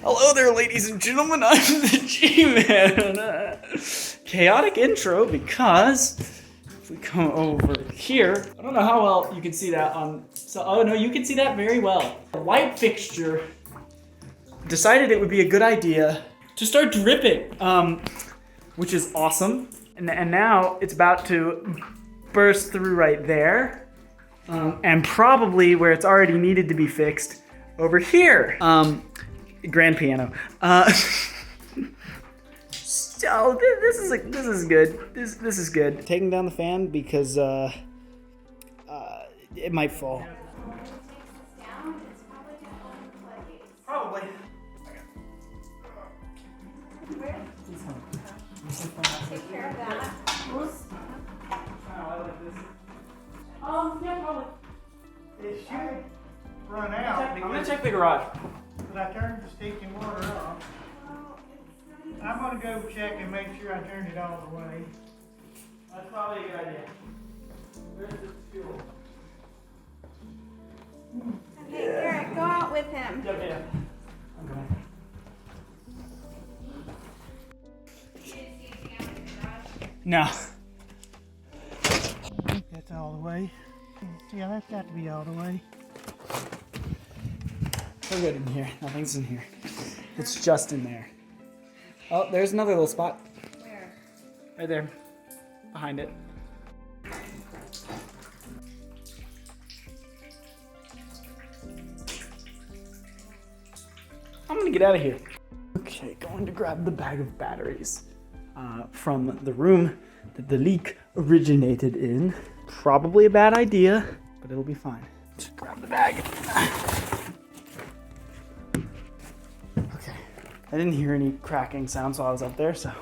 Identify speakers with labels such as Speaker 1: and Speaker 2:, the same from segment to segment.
Speaker 1: Hello there, ladies and gentlemen. I'm the G-Man. Chaotic intro because if we come over here, I don't know how well you can see that on. So, oh no, you can see that very well. The light fixture decided it would be a good idea to start dripping, which is awesome. And now it's about to burst through right there, and probably where it's already needed to be fixed over here. Grand piano. So this is good. This is good. Taking down the fan because it might fall. Probably.
Speaker 2: Take care of that.
Speaker 1: Yeah, probably.
Speaker 3: It should run out.
Speaker 1: I'm gonna check the garage.
Speaker 3: But I turned the stinking water off. I'm gonna go check and make sure I turned it all the way.
Speaker 1: That's probably a good idea. Where's the fuel?
Speaker 2: Okay, Garrett, go out with him.
Speaker 1: Yeah. I'm going. No.
Speaker 3: I think that's all the way. Yeah, that's got to be all the way.
Speaker 1: We're good in here. Nothing's in here. It's just in there. Oh, there's another little spot.
Speaker 2: Where?
Speaker 1: Right there. Behind it. I'm gonna get out of here. Okay, going to grab the bag of batteries from the room that the leak originated in. Probably a bad idea, but it'll be fine. Just grab the bag. Okay, I didn't hear any cracking sounds while I was up there, so.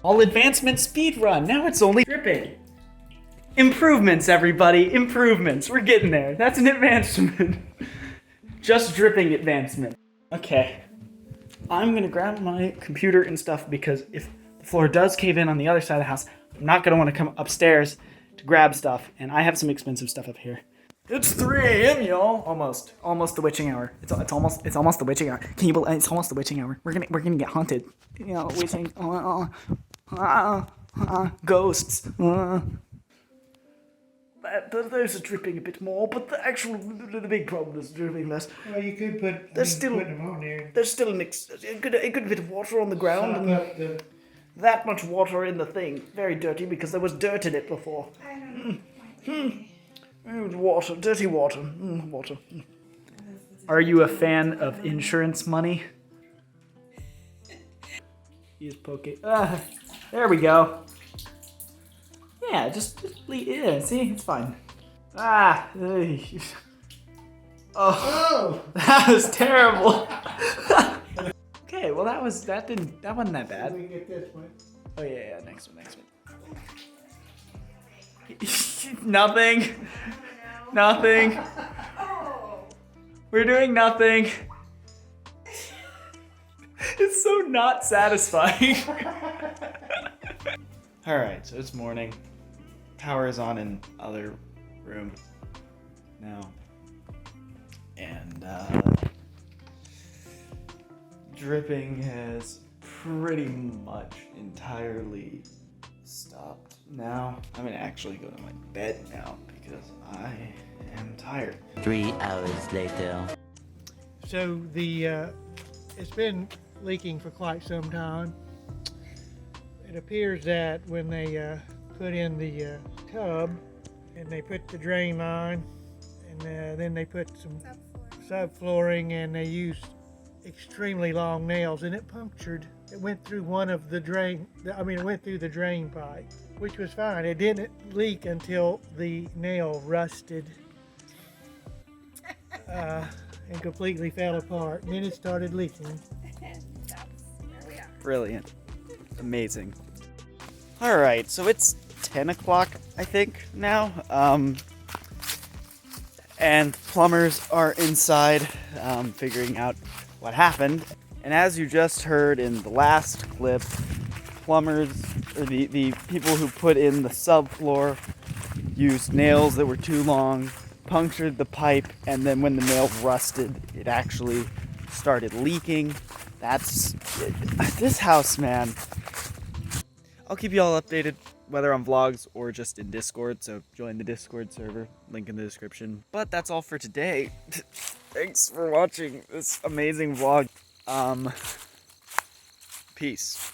Speaker 1: All advancement speed run. Now it's only dripping. Improvements, everybody. Improvements. We're getting there. That's an advancement. Just dripping advancement. Okay. I'm gonna grab my computer and stuff because if the floor does cave in on the other side of the house, I'm not gonna want to come upstairs to grab stuff, and I have some expensive stuff up here. It's 3 a.m., y'all. Almost the witching hour. It's almost the witching hour. Can you believe it's almost the witching hour? We're gonna get haunted. You know, witching. Ghosts. There's a dripping a bit more, but the big problem is dripping less.
Speaker 3: Well, you could put them on there.
Speaker 1: There's still a good bit of water on the ground,
Speaker 3: Sop
Speaker 1: and
Speaker 3: up the,
Speaker 1: that much water in the thing. Very dirty because there was dirt in it before.
Speaker 2: I don't know.
Speaker 1: Water, dirty water. Water. Are you a fan of insurance money? He's poking. There we go. Yeah, just yeah. See, it's fine. Oh, that was terrible. Okay, well that wasn't that
Speaker 3: we
Speaker 1: bad.
Speaker 3: can get this one.
Speaker 1: Oh yeah, next one. Nothing.
Speaker 2: Oh.
Speaker 1: We're doing nothing. It's so not satisfying. All right, so it's morning. Power is on in other room now, and dripping has pretty much entirely stopped now. I'm gonna actually go to my bed now because I am tired.
Speaker 4: 3 hours later.
Speaker 3: So it's been leaking for quite some time. It appears that when they put in the tub and they put the drain line and then they put some subflooring and they used extremely long nails and it punctured. It went through one of the drain. It went through the drain pipe, which was fine. It didn't leak until the nail rusted and completely fell apart. And then it started leaking.
Speaker 2: That's where we are.
Speaker 1: Brilliant. Amazing. All right, so it's 10 o'clock, I think, now. And plumbers are inside figuring out what happened. And as you just heard in the last clip, plumbers, or the people who put in the subfloor, used nails that were too long, punctured the pipe, and then when the nail rusted, it actually started leaking. That's this house, man. I'll keep you all updated, whether on vlogs or just in Discord, so join the Discord server, link in the description. But that's all for today. Thanks for watching this amazing vlog. Peace.